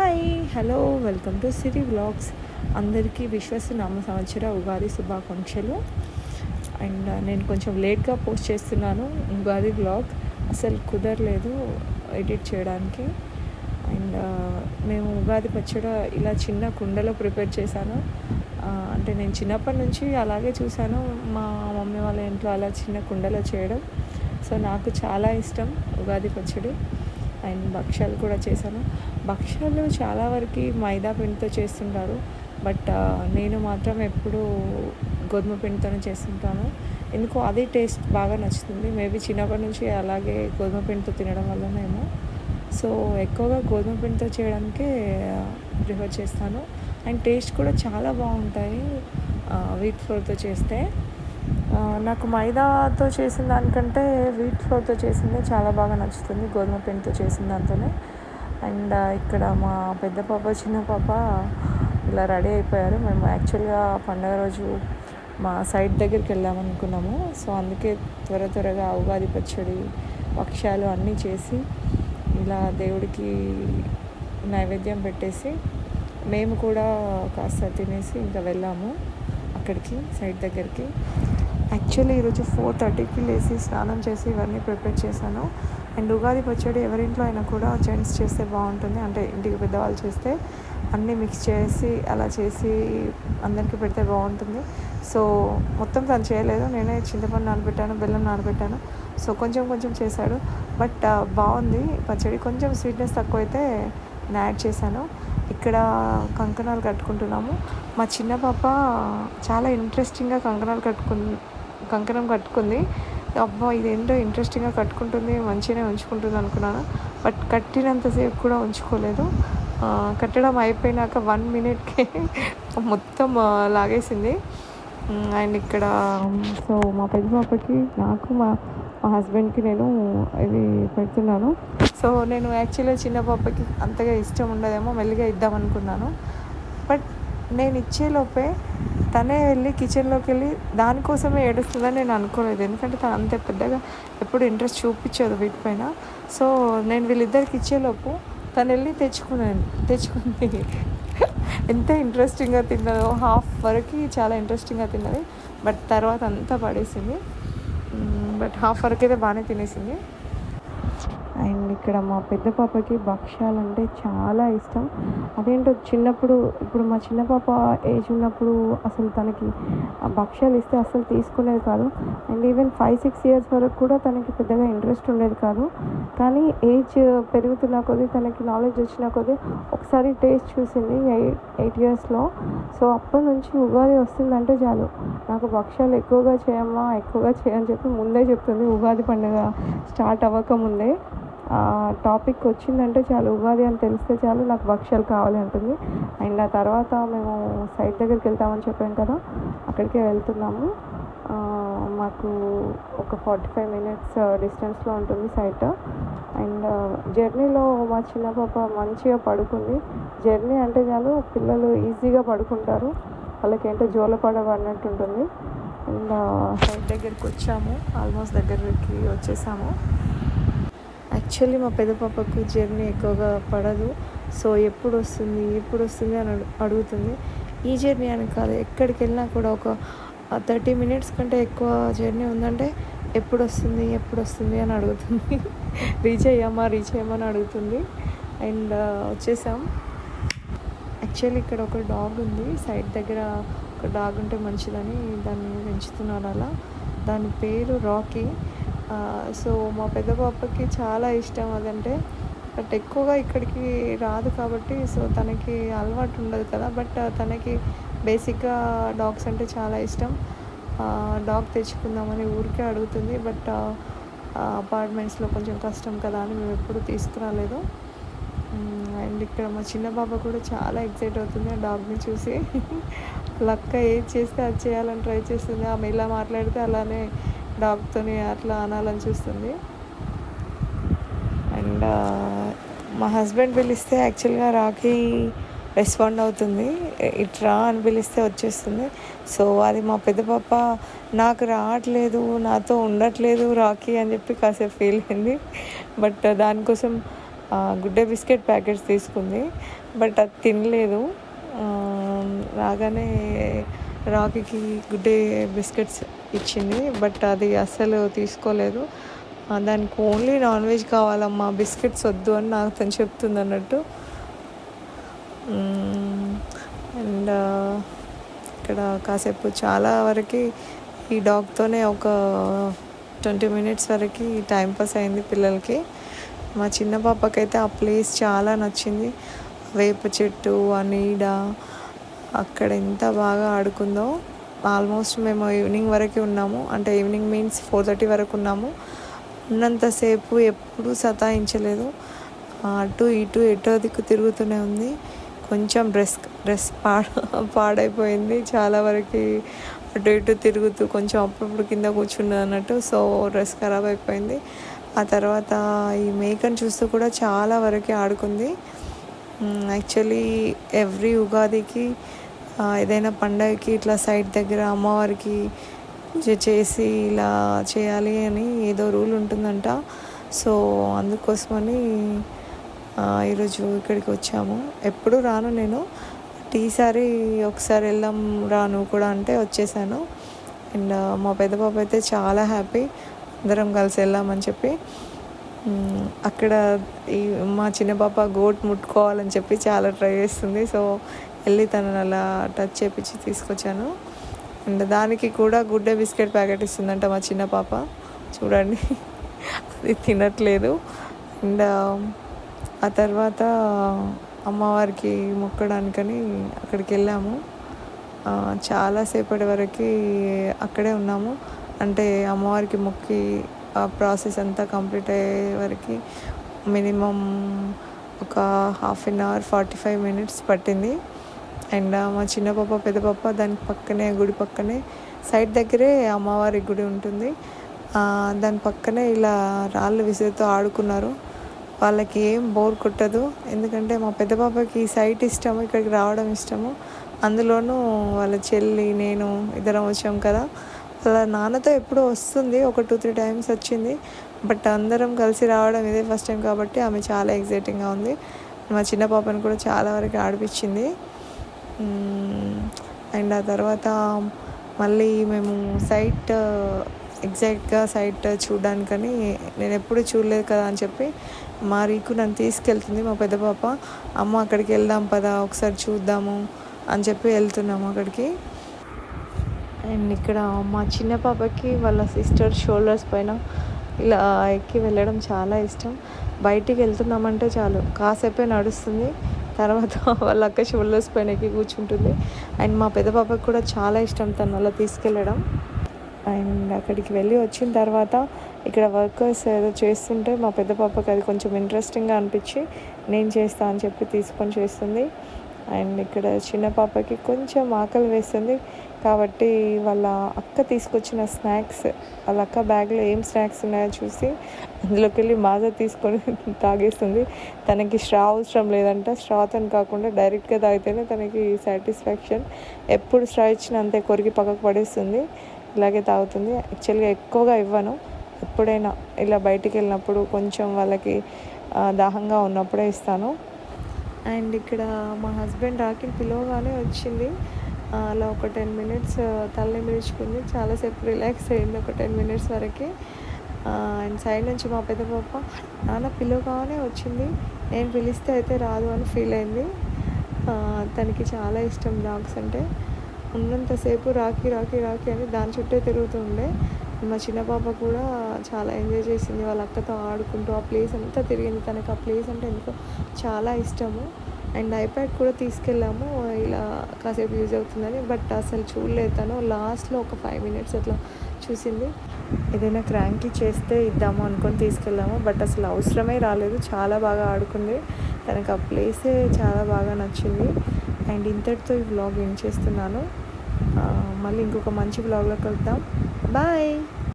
Hi hello welcome to Siri vlogs. అందరికీ విశ్వసనామ సంవత్సర ఉగాది శుభాకాంక్షలు. అండ్ నేను కొంచెం లేట్గా పోస్ట్ చేస్తున్నాను ఉగాది వ్లాగ్. అసలు కుదరలేదు ఎడిట్ చేయడానికి. అండ్ మేము ఉగాది పచ్చడి ఇలా చిన్న కుండలో ప్రిపేర్ చేశాను. అంటే నేను చిన్నప్పటి నుంచి అలాగే చూశాను మా మమ్మీ వాళ్ళ ఇంట్లో అలా చిన్న కుండలో చేయడం. సో నాకు చాలా ఇష్టం ఉగాది పచ్చడి. అండ్ భక్ష్యాలు కూడా చేశాను. భక్ష్యాలు చాలా వరకు మైదా పిండితో చేస్తుంటారు, బట్ నేను మాత్రం ఎప్పుడూ గోధుమ పిండితోనే చేస్తుంటాను. ఎందుకో అదే టేస్ట్ బాగా నచ్చుతుంది. మేబీ చిన్నప్పటి నుంచి అలాగే గోధుమ పిండితో తినడం వల్లనేమో. సో ఎక్కువగా గోధుమ పిండితో చేయడానికే ప్రిఫర్ చేస్తాను. అండ్ టేస్ట్ కూడా చాలా బాగుంటాయి వీట్ ఫ్లోర్తో చేస్తే. నాకు మైదాతో చేసిన దానికంటే వీట్ ఫ్లోర్తో చేసిందే చాలా బాగా నచ్చుతుంది, గోధుమ పిండితో చేసిన దాంతోనే. అండ్ ఇక్కడ మా పెద్ద పాప చిన్న పాప ఇలా రెడీ అయిపోయారు. మేము యాక్చువల్గా పండగ రోజు మా సైట్ దగ్గరికి వెళ్దామనుకున్నాము. సో అందుకే త్వరగా ఉగాది పచ్చడి భక్ష్యాలు అన్నీ చేసి ఇలా దేవుడికి నైవేద్యం పెట్టేసి మేము కూడా కాస్త తినేసి ఇంకా వెళ్ళాము అక్కడికి సైట్ దగ్గరికి. యాక్చువల్లీ ఈరోజు 4:30కి లేచి స్నానం చేసి ఇవన్నీ ప్రిపేర్ చేశాను. అండ్ ఉగాది పచ్చడి ఎవరింట్లో అయినా కూడా జెంట్స్ చేస్తే బాగుంటుంది. అంటే ఇంటికి పెద్దవాళ్ళు చేస్తే అన్నీ మిక్స్ చేసి అలా చేసి అందరికీ పెడితే బాగుంటుంది. సో మొత్తం తను చేయలేదు, నేనే చింతపండు నానబెట్టాను, బెల్లం నానబెట్టాను. సో కొంచెం చేశాడు, బట్ బాగుంది పచ్చడి. కొంచెం స్వీట్నెస్ తక్కువైతే నేను యాడ్ చేశాను. ఇక్కడ కంకణాలు కట్టుకుంటున్నాము. మా చిన్న పాప చాలా ఇంట్రెస్టింగ్గా కంకణం కట్టుకుంది. అబ్బా ఇదేంటో ఇంట్రెస్టింగ్గా కట్టుకుంటుంది, మంచిగానే ఉంచుకుంటుంది అనుకున్నాను, బట్ కట్టినంతసేపు కూడా ఉంచుకోలేదు. కట్టడం అయిపోయినాక 1 minute మొత్తం లాగేసింది. అండ్ ఇక్కడ సో మా పెద్ద పాపకి, నాకు, మా హస్బెండ్కి నేను ఇవి పెడుతున్నాను. సో నేను యాక్చువల్గా చిన్న పాపకి అంతగా ఇష్టం ఉండదేమో, మెల్లిగా ఇద్దామనుకున్నాను. బట్ నేను ఇచ్చేలోపే తనే వెళ్ళి కిచెన్లోకి వెళ్ళి దానికోసమే ఏడుస్తుందని నేను అనుకోలేదు. ఎందుకంటే తను అంత పెద్దగా ఎప్పుడు ఇంట్రెస్ట్ చూపించదు వీటిపైన. సో నేను వీళ్ళిద్దరికి ఇచ్చేలోపు తను వెళ్ళి తెచ్చుకుంది. ఎంత ఇంట్రెస్టింగ్గా తిన్నదో, హాఫ్ వరకు చాలా ఇంట్రెస్టింగ్గా తిన్నది, బట్ తర్వాత అంతా పడేసింది. బట్ హాఫ్ వరకు అయితే బాగానే తినేసింది. అండ్ ఇక్కడ మా పెద్ద పాపకి భక్ష్యాలు అంటే చాలా ఇష్టం. అదేంటో ఇప్పుడు మా చిన్న పాప ఏజ్ ఉన్నప్పుడు అసలు తనకి భక్ష్యాలు ఇస్తే అసలు తీసుకునేది కాదు. అండ్ ఈవెన్ 5-6 years వరకు కూడా తనకి పెద్దగా ఇంట్రెస్ట్ ఉండేది కాదు. కానీ ఏజ్ పెరుగుతున్న కొద్దీ, తనకి నాలెడ్జ్ వచ్చిన కొద్దీ ఒకసారి టేస్ట్ చూసింది 8 yearsలో. సో అప్పటి నుంచి ఉగాది వస్తుందంటే చాలు, నాకు భక్ష్యాలు ఎక్కువగా చేయని చెప్పి ముందే చెప్తుంది. ఉగాది పండుగ స్టార్ట్ అవ్వకముందే టాపిక్ వచ్చిందంటే చాలు, ఉగాది అని తెలిస్తే చాలు నాకు భక్ష్యాలు కావాలి అంటుంది. అండ్ ఆ తర్వాత మేము సైట్ దగ్గరికి వెళ్తామని చెప్పాం కదా, అక్కడికే వెళ్తున్నాము. మాకు ఒక 45 minutes డిస్టెన్స్లో ఉంటుంది సైట్. అండ్ జర్నీలో మా చిన్న పాప మంచిగా పడుకుంది. జర్నీ అంటే చాలు పిల్లలు ఈజీగా పడుకుంటారు, వాళ్ళకేంటో జోలపాడ అన్నట్టు ఉంటుంది. అండ్ సైట్ దగ్గరికి వచ్చాము, ఆల్మోస్ట్ దగ్గరికి వచ్చేసాము. యాక్చువల్లీ మా పెద్ద పాపకు జర్నీ ఎక్కువగా పడదు. సో ఎప్పుడు వస్తుంది అని అడుగుతుంది. ఈ జర్నీ అని కాదు, ఎక్కడికి వెళ్ళినా కూడా ఒక 30 minutes కంటే ఎక్కువ జర్నీ ఉందంటే ఎప్పుడు వస్తుంది అని అడుగుతుంది. రీచ్ అయ్యామని అడుగుతుంది. అండ్ వచ్చేసాం. యాక్చువల్లీ ఇక్కడ ఒక డాగ్ ఉంది సైట్ దగ్గర. ఒక డాగ్ ఉంటే మంచిదని దాన్ని పెంచుతున్నారు అలా. దాని పేరు రాకీ. సో మా పెద్ద పాపకి చాలా ఇష్టం అదంటే, బట్ ఎక్కువగా ఇక్కడికి రాదు కాబట్టి సో తనకి అలవాటు ఉండదు కదా. బట్ తనకి బేసిక్గా డాగ్స్ అంటే చాలా ఇష్టం. డాగ్ తెచ్చుకుందామని ఊరికే అడుగుతుంది, బట్ అపార్ట్మెంట్స్లో కొంచెం కష్టం కదా అని మేము ఎప్పుడు తీసుకురాలేదు. అండ్ ఇక్కడ మా చిన్న పాప కూడా చాలా ఎక్సైట్ అవుతుంది ఆ డాగ్ని చూసి. లక్క ఏది చేస్తే అది చేయాలని ట్రై చేస్తుంది. ఆమె ఇలా మాట్లాడితే అలానే డాగ్తోని అట్లా అనాలని చూస్తుంది. అండ్ మా హస్బెండ్ పిలిస్తే యాక్చువల్గా రాకీ రెస్పాండ్ అవుతుంది, ఇట్రా అని పిలిస్తే వచ్చేస్తుంది. సో అది మా పెద్ద పాప నాకు రావట్లేదు, నాతో ఉండట్లేదు రాకీ అని చెప్పి కాసేపు ఫీల్ అయింది. బట్ దానికోసం గుడ్ డే బిస్కెట్ ప్యాకెట్స్ తీసుకుంది, బట్ అది తినలేదు. రాగానే రాకీకి గుడ్ డే బిస్కెట్స్ ఇచ్చింది, బట్ అది అస్సలు తీసుకోలేదు. దానికి ఓన్లీ నాన్ వెజ్ కావాలమ్మా, బిస్కెట్స్ వద్దు అని నాకు తను చెప్తుంది అన్నట్టు. అండ్ ఇక్కడ కాసేపు చాలా వరకు ఈ డాగ్తోనే ఒక 20 మినిట్స్ వరకు టైంపాస్ అయింది పిల్లలకి. మా చిన్న పాపకైతే ఆ ప్లేస్ చాలా నచ్చింది. వేప చెట్టు, ఆ నీడ, అక్కడ ఎంత బాగా ఆడుకుందో. ఆల్మోస్ట్ మేము ఈవినింగ్ వరకు ఉన్నాము, అంటే ఈవినింగ్ మీన్స్ 4:30 వరకు ఉన్నాము. ఉన్నంతసేపు ఎప్పుడూ సతాయించలేదు. అటు ఇటు ఎటో దిక్కు తిరుగుతూనే ఉంది. కొంచెం డ్రెస్ పాడైపోయింది చాలా వరకు, అటు ఇటు తిరుగుతూ కొంచెం అప్పుడప్పుడు కింద కూర్చున్నది అన్నట్టు. సో డ్రెస్ ఖరాబ్ అయిపోయింది. ఆ తర్వాత ఈ మేకను చూస్తూ కూడా చాలా వరకు ఆడుకుంది. యాక్చువల్లీ ఎవ్రీ ఉగాదికి ఏదైనా పండగకి ఇట్లా సైట్ దగ్గర అమ్మవారికి పూజ చేసి ఇలా చేయాలి అని ఏదో రూల్ ఉంటుందంట. సో అందుకోసమని ఈరోజు ఇక్కడికి వచ్చాము. ఎప్పుడు రాను నేను, ఈసారి ఒకసారి వెళ్దాం రాను కూడా అంటే వచ్చేసాను. అండ్ మా పెద్ద పాప అయితే చాలా హ్యాపీ, అందరం కలిసి వెళ్దామని చెప్పి. అక్కడ ఈ మా చిన్న పాప గోట్ ముట్టుకోవాలని చెప్పి చాలా ట్రై చేస్తుంది. సో వెళ్ళి తనని అలా టచ్ చేపించి తీసుకొచ్చాను. అండ్ దానికి కూడా గుడ్ డే బిస్కెట్ ప్యాకెట్ ఇస్తుందంట మా చిన్న పాప, చూడండి. అది తినట్లేదు. అండ్ ఆ తర్వాత అమ్మవారికి మొక్కడానికని అక్కడికి వెళ్ళాము. చాలాసేపటి వరకు అక్కడే ఉన్నాము. అంటే అమ్మవారికి మొక్కి ఆ ప్రాసెస్ అంతా కంప్లీట్ అయ్యే వరకు మినిమం ఒక 1/2 అవర్ 45 మినిట్స్ పట్టింది. అండ్ మా చిన్న పాప పెద్ద పాప దాని పక్కనే, గుడి పక్కనే సైడ్ దగ్గరే అమ్మవారి గుడి ఉంటుంది. దాని పక్కనే ఇలా రాళ్ళు విసురుతూ ఆడుకున్నారు. వాళ్ళకి ఏం బోర్ కొట్టదు, ఎందుకంటే మా పెద్ద పాపకి సైట్ ఇష్టము, ఇక్కడికి రావడం ఇష్టము. అందులోనూ వాళ్ళ చెల్లి, నేను ఇద్దరం వచ్చాం కదా. వాళ్ళ నాన్నతో ఎప్పుడూ వస్తుంది, ఒక 2-3 టైమ్స్ వచ్చింది. బట్ అందరం కలిసి రావడం ఇదే ఫస్ట్ టైం కాబట్టి ఆమె చాలా ఎగ్జైటింగ్గా ఉంది. మా చిన్న పాపను కూడా చాలా వరకు ఆడిపించింది. అండ్ ఆ తర్వాత మళ్ళీ మేము ఎగ్జాక్ట్గా సైట్ చూడడానికని, నేను ఎప్పుడు చూడలేదు కదా అని చెప్పి మా రీకు నన్ను తీసుకెళ్తుంది మా పెద్ద పాప. అమ్మ అక్కడికి వెళ్దాం పదా, ఒకసారి చూద్దాము అని చెప్పి వెళ్తున్నాము అక్కడికి. అండ్ ఇక్కడ మా చిన్న పాపకి వాళ్ళ సిస్టర్ షోల్డర్స్ పైన ఇలా ఎక్కి వెళ్ళడం చాలా ఇష్టం. బయటికి వెళ్తున్నామంటే చాలు కాసేపే నడుస్తుంది, తర్వాత వాళ్ళ అక్క షోల్డర్స్ పైన ఎక్కి కూర్చుంటుంది. అండ్ మా పెద్ద పాపకి కూడా చాలా ఇష్టం తను అలా తీసుకెళ్ళడం. అండ్ అక్కడికి వెళ్ళి వచ్చిన తర్వాత ఇక్కడ వర్కర్స్ ఏదో చేస్తుంటే మా పెద్ద పాపకి అది కొంచెం ఇంట్రెస్టింగ్గా అనిపించి నేను చేస్తా అని చెప్పి తీసుకొని చేస్తుంది. అండ్ ఇక్కడ చిన్న పాపకి కొంచెం ఆకలి వేస్తుంది కాబట్టి వాళ్ళ అక్క తీసుకొచ్చిన స్నాక్స్, వాళ్ళ అక్క బ్యాగ్లో ఏం స్నాక్స్ ఉన్నాయో చూసి అందులోకి వెళ్ళి మాజా తీసుకొని తాగేస్తుంది. తనకి స్ట్రా అవసరం లేదంట, స్ట్రాతో కాకుండా డైరెక్ట్గా తాగితేనే తనకి సాటిస్ఫాక్షన్. ఎప్పుడు స్ట్రా ఇచ్చినా అంతే కొరికి పక్కకు పడేస్తుంది, ఇలాగే తాగుతుంది. యాక్చువల్గా ఎక్కువగా ఇవ్వను, ఎప్పుడైనా ఇలా బయటికి వెళ్ళినప్పుడు కొంచెం వాళ్ళకి దాహంగా ఉన్నప్పుడే ఇస్తాను. అండ్ ఇక్కడ మా హస్బెండ్ రాకి పిలవగానే వచ్చింది. అలా ఒక 10 మినిట్స్ తలని మిలుచుకుంది, చాలాసేపు రిలాక్స్ అయింది ఒక 10 మినిట్స్ వరకు. అండ్ సైడ్ నుంచి మా పెద్ద పాప నాన్న పిలవగానే వచ్చింది, నేను పిలిస్తే అయితే రాదు అని ఫీల్ అయింది. తనకి చాలా ఇష్టం డాగ్స్ అంటే. ఉన్నంతసేపు రాకి రాకి రాకి అని దాని చుట్టే తిరుగుతూ ఉండే. మా చిన్న పాప కూడా చాలా ఎంజాయ్ చేసింది, వాళ్ళ అక్కతో ఆడుకుంటూ ఆ ప్లేస్ అంతా తిరిగింది. తనకు ఆ ప్లేస్ అంటే ఎందుకో చాలా ఇష్టము. అండ్ ఐప్యాడ్ కూడా తీసుకెళ్ళాము, ఇలా కాసేపు యూజ్ అవుతుందని. బట్ అసలు చూడలేదు తను, లాస్ట్లో ఒక 5 మినిట్స్ అట్లా చూసింది. ఏదైనా క్రాంకీ చేస్తే ఇద్దాము అనుకొని తీసుకెళ్ళాము, బట్ అసలు అవసరమే రాలేదు. చాలా బాగా ఆడుకుంది, తనకు ఆ ప్లేసే చాలా బాగా నచ్చింది. అండ్ ఇంతటితో ఈ వ్లాగ్ ఎండ్ చేస్తున్నాను. మళ్ళీ ఇంకొక మంచి వ్లాగ్లో కలుద్దాం. బాయ్.